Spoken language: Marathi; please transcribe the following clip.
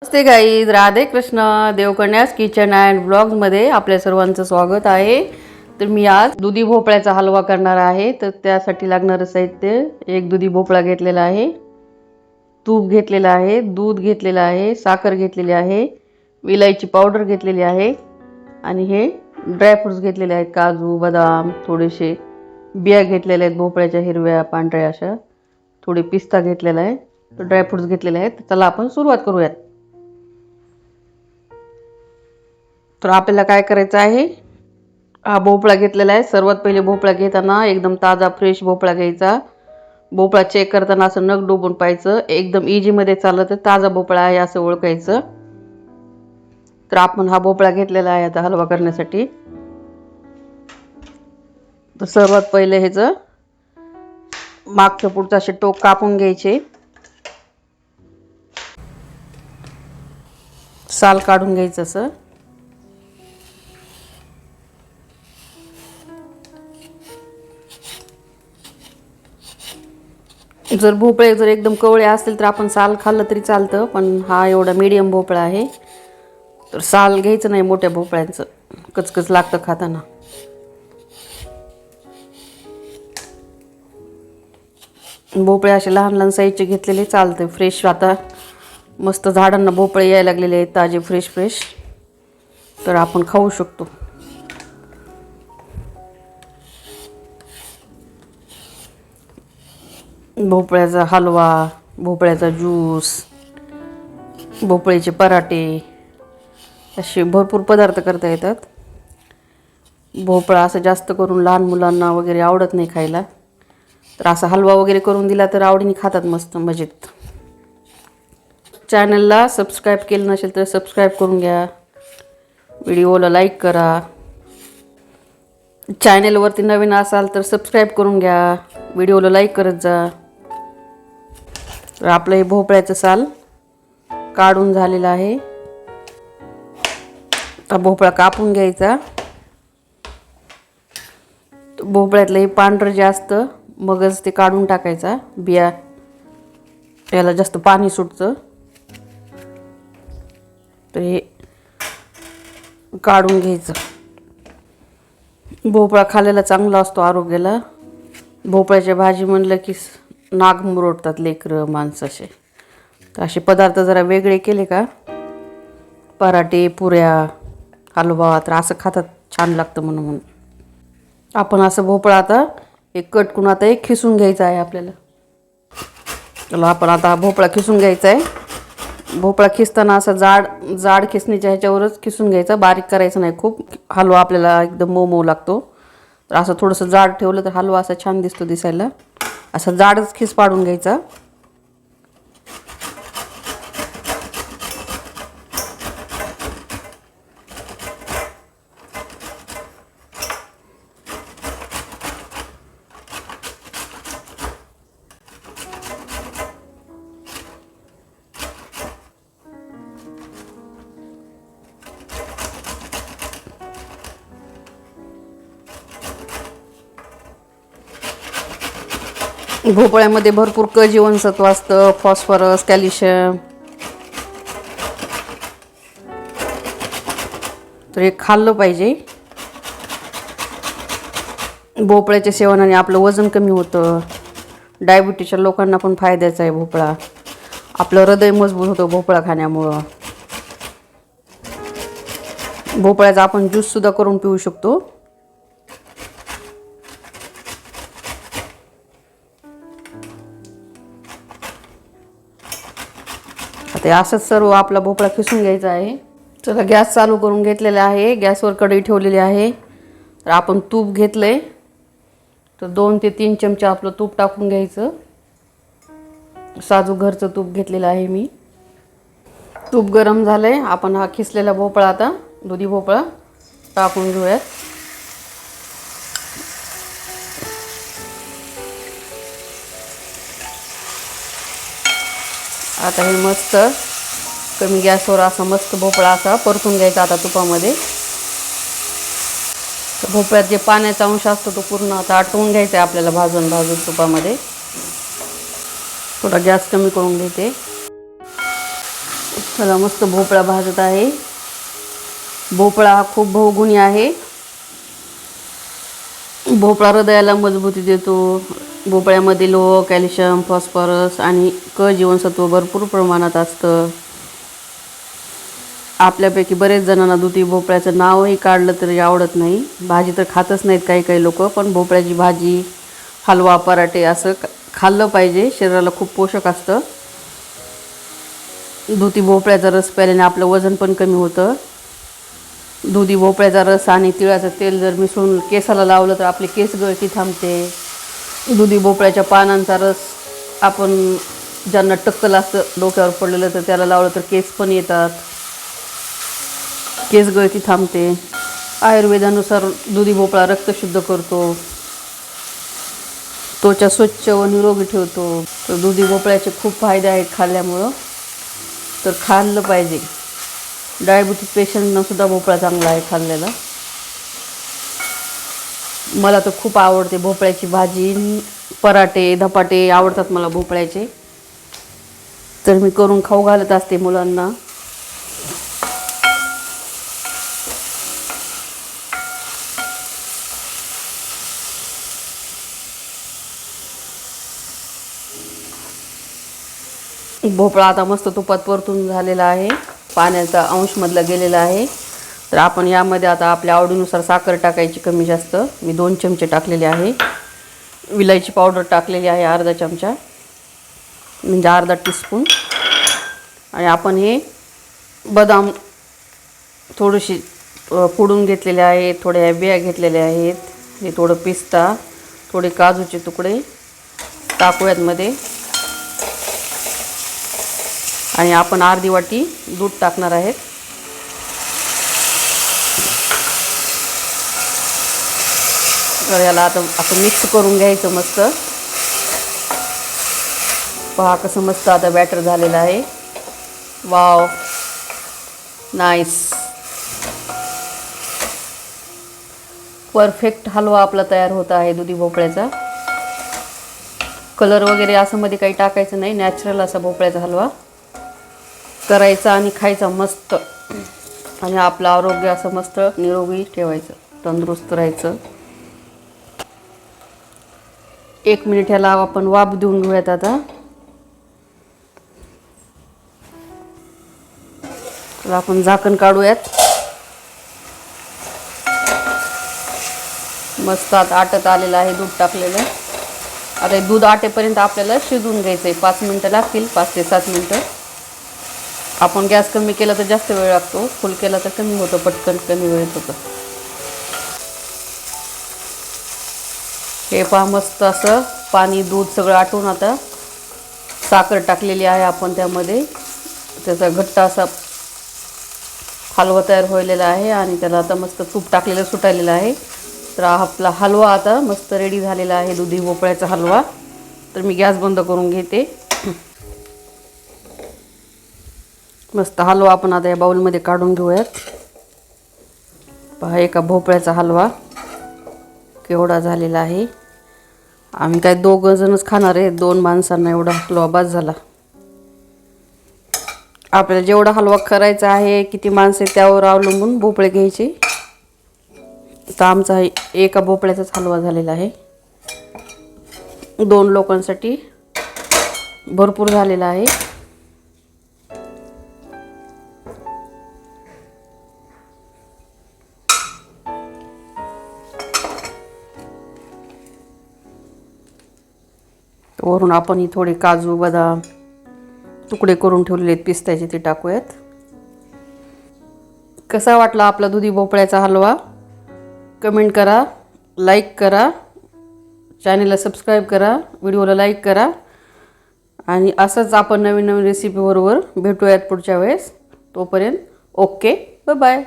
नमस्ते गाईज, राधे कृष्ण. देवकन्यास किचन अँड ब्लॉग्समध्ये आपल्या सर्वांचं स्वागत आहे. तर मी आज दुधी भोपळ्याचा हलवा करणार आहे. तर त्यासाठी लागणारं साहित्य: एक दुधी भोपळा घेतलेला आहे, तूप घेतलेलं आहे, दूध घेतलेलं आहे, साखर घेतलेली आहे, विलायची पावडर घेतलेली आहे आणि हे ड्रायफ्रुट्स घेतलेले आहेत: काजू, बदाम, थोडेसे बिया घेतलेल्या आहेत भोपळ्याच्या, हिरव्या पांढऱ्या अशा, थोडे पिस्ता घेतलेला आहे, तर ड्रायफ्रुट्स घेतलेले आहेत. चला आपण सुरुवात करूयात. तर आपल्याला काय करायचं आहे, हा भोपळा घेतलेला आहे. सर्वात पहिले भोपळा घेताना एकदम ताजा फ्रेश भोपळा घ्यायचा. भोपळा चेक करताना असं नख डोबून पाहायचं, एकदम इजीमध्ये चाललं तर ताजा भोपळा आहे असं ओळखायचं. तर आपण हा भोपळा घेतलेला आहे आता हलवा करण्यासाठी. तर सर्वात पहिले ह्याचं मागच्या पुढचं असे टोक कापून घ्यायचे, साल काढून घ्यायचं असं. जर भोपळे जर एकदम कवळे असतील तर आपण साल खाल्लं तरी चालतं, पण हा एवढा मीडियम भोपळा आहे तर साल घ्यायचं नाही. मोठ्या भोपळ्यांचं कचकच लागतं खाताना. भोपळे असे लहान लहान साईजचे घेतलेले चालते. फ्रेश आता मस्त झाडांना भोपळे यायला लागलेले आहेत, ताजे फ्रेश फ्रेश, तर आपण खाऊ शकतो. भोपळ्याचा हलवा, भोपळ्याचा ज्यूस, भोपळ्याचे पराठे असे भरपूर पदार्थ करता येतात. भोपळा असं जास्त करून लहान मुलांना वगैरे आवडत नाही खायला, तर असा हलवा वगैरे करून दिला तर आवडीने खातात मस्त मजेत. चॅनलला सबस्क्राईब केलं नसेल तर सबस्क्राईब करून घ्या, व्हिडिओला लाईक करा. चॅनलवरती नवीन असाल तर सबस्क्राईब करून घ्या, व्हिडिओला लाईक करत जा. तर आपलं हे भोपळ्याचं साल काढून झालेलं आहे. आता भोपळा कापून घ्यायचा. भोपळ्यातलं हे पांढरं जे असतं मगच ते काढून टाकायचा, बिया, याला जास्त पाणी सुटतं तर हे काढून घ्यायचं. भोपळा खाल्लेला चांगला असतो आरोग्याला. भोपळ्याच्या भाजी म्हणलं की नाक मुरडतात लेकरं माणसं असे. तर असे पदार्थ जरा वेगळे केले का, पराठे, पुऱ्या, हलवा, तर असं खातात, छान लागतं म्हणून. आपण असं भोपळा आता एक कट करून आता एक खिसून घ्यायचा आहे आपल्याला. चला आपण आता भोपळा खिसून घ्यायचा आहे. भोपळा खिसताना असा जाड जाड खिसणीच्या ह्याच्यावरच खिसून घ्यायचा, बारीक करायचं नाही खूप. हलवा आपल्याला एकदम मऊ मऊ लागतो, तर असं थोडंसं जाड ठेवलं तर हलवा असा छान दिसतो दिसायला. असा जाडच खिस पाडून घ्यायचा. भोपळ्यामध्ये भरपूर क जीवनसत्व असतं, फॉस्फरस, कॅल्शियम. तर हे खाल्लं पाहिजे. भोपळ्याच्या सेवनाने आपलं वजन कमी होतं. डायबिटीसच्या लोकांना पण फायद्याचा आहे भोपळा. आपलं हृदय मजबूत होतं भोपळा खाण्यामुळं. भोपळ्याचा आपण ज्यूससुद्धा करून पिऊ शकतो. ते असंच सर्व आपला भोपळा खिसून घ्यायचा आहे. चला गॅस चालू करून घातलेला आहे. गॅसवर कढई ठेवलेली आहे. तर आपण तूप घेतलंय, तर 2 ते 3 चमचे आपलं तूप टाकून घ्यायचं. साजूक घरचं तूप घेतलेलं आहे मी. तूप गरम झालंय. आपण हा खिसलेला भोपळा, आता दुधी भोपळा टाकून घेऊयात. आता हे मस्त कमी गॅसवर असा मस्त भोपळा असा परतून घ्यायचा आता तुपामध्ये. भोपळ्यात जे पाण्याचा अंश असतो तो पूर्ण आता आटवून घ्यायचा आहे आपल्याला भाजून भाजून तुपामध्ये. थोडा गॅस कमी करून घेते. चला, मस्त भोपळा भाजत आहे. भोपळा हा खूप बहुगुणी आहे. भोपळा हृदयाला मजबूती देतो. भोपळ्यामध्ये लोह, कॅल्शियम, फॉस्फरस आणि क जीवनसत्व भरपूर प्रमाणात असतं. आपल्यापैकी बरेच जणांना दुधी भोपळ्याचं नावही काढलं तरी आवडत नाही. भाजी तर खातच नाहीत काही काही लोक, पण भोपळ्याची भाजी, हलवा, पराठे असं खाल्लं पाहिजे. शरीराला खूप पोषक असतं. दुधी भोपळ्याचा रस प्यायल्याने आपलं वजन पण कमी होतं. दुधी भोपळ्याचा रस आणि तिळाचं तेल जर मिसळून केसाला लावलं तर आपली केस गळती थांबते. दुधी भोपळ्याच्या पानांचा रस आपण ज्यांना टक्कल असतं डोक्यावर पडलेलं तर त्याला लावलं तर केस पण येतात, केस गळती थांबते. आयुर्वेदानुसार दुधी भोपळा रक्त शुद्ध करतो, त्वचा स्वच्छ व निरोगी ठेवतो. तर दुधी भोपळ्याचे खूप फायदे आहेत खाल्ल्यामुळं, तर खाल्लं पाहिजे. डायबिटीज पेशंटना सुद्धा भोपळा चांगला आहे खाल्लेला. मला तर खूप आवडते भोपळ्याची भाजी. पराठे, धपाटे आवडतात मला भोपळ्याचे, तर मी करून खाऊ घालत असते मुलांना. भोपळा आता मस्त तुपात परतून झालेला आहे, पाण्याचा अंशमधला गेलेला आहे. तर आपण यामध्ये आता आपल्या आवडीनुसार साखर टाकायची कमी जास्त. मी 2 चमचे टाकलेले आहे. विलायची पावडर टाकलेली आहे अर्धा चमचा, म्हणजे अर्धा टीस्पून. आणि आपण हे बदाम थोडेसे फोडून घेतलेले आहेत, थोड्या बिया घेतलेल्या आहेत. हे थोडं पिस्ता, थोडे काजूचे तुकडे टाकूयात मध्ये. आणि आपण अर्धी वाटी दूध टाकणार आहेत. तर याला आता आपण मिक्स करून घ्यायचं मस्त. पहा कसं मस्त आता बॅटर झालेलं आहे. वाव, नाईस, परफेक्ट हलवा आपला तयार होत आहे दुधी भोपळ्याचा. कलर वगैरे असं मध्ये काही टाकायचं नाही, नॅचरल असा भोपळ्याचा हलवा करायचा आणि खायचा मस्त. आणि आपलं आरोग्य असं मस्त निरोगी ठेवायचं, तंदुरुस्त राहायचं. 1 मिनिट ह्याला आपण वाफ देऊन घेऊयात आता. तर आपण झाकण काढूयात. मस्त आता आटत आलेलं आहे दूध टाकलेलं. आता हे दूध आटेपर्यंत आपल्याला शिजवून घ्यायचं आहे. 5 मिनटं लागतील, 5 ते 7 मिनटं. आपण गॅस कमी केला तर जास्त वेळ लागतो, फुल केला तर कमी होतं, पटकन कमी वेळेत होतं. हे पहा मस्त असं पाणी दूध सगळं आटून आता साखर टाकलेली आहे आपण त्यामध्ये. त्याचा घट्ट असा हलवा तयार व्हायलेला आहे आणि त्याला आता मस्त तूप टाकलेलं सुटायलेलं आहे. तर आपला हलवा आता मस्त रेडी झालेला आहे, दुधी भोपळ्याचा हलवा. तर मी गॅस बंद करून घेते. मस्त हलवा आपण आता या बाउलमध्ये काढून घेऊयात. पहा एका भोपळ्याचा हलवा केवढा झालेला आहे. आम्ही काय 2 जणच खाणार आहे, 2 माणसांना एवढा हलवा बस झाला. आपल्याला जेवढा हलवा करायचा आहे, किती माणसं आहे त्यावर अवलंबून भोपळे घ्यायचे. तर आमचा एका भोपळ्याचाच हलवा झालेला आहे. 2 लोकांसाठी भरपूर झालेला आहे. वरून आपण ही थोडे काजू, बदाम तुकडे करून ठेवलेले आहेत पिस्त्याचे, ते टाकूयात. कसा वाटला आपला दुधी भोपळ्याचा हलवा? कमेंट करा, लाईक करा, चॅनलला सबस्क्राईब करा, व्हिडिओला लाईक करा. आणि असंच आपण नवीन नवीन रेसिपीबरोबर भेटूयात पुढच्या वेळेस. तोपर्यंत ओके, बाय बाय.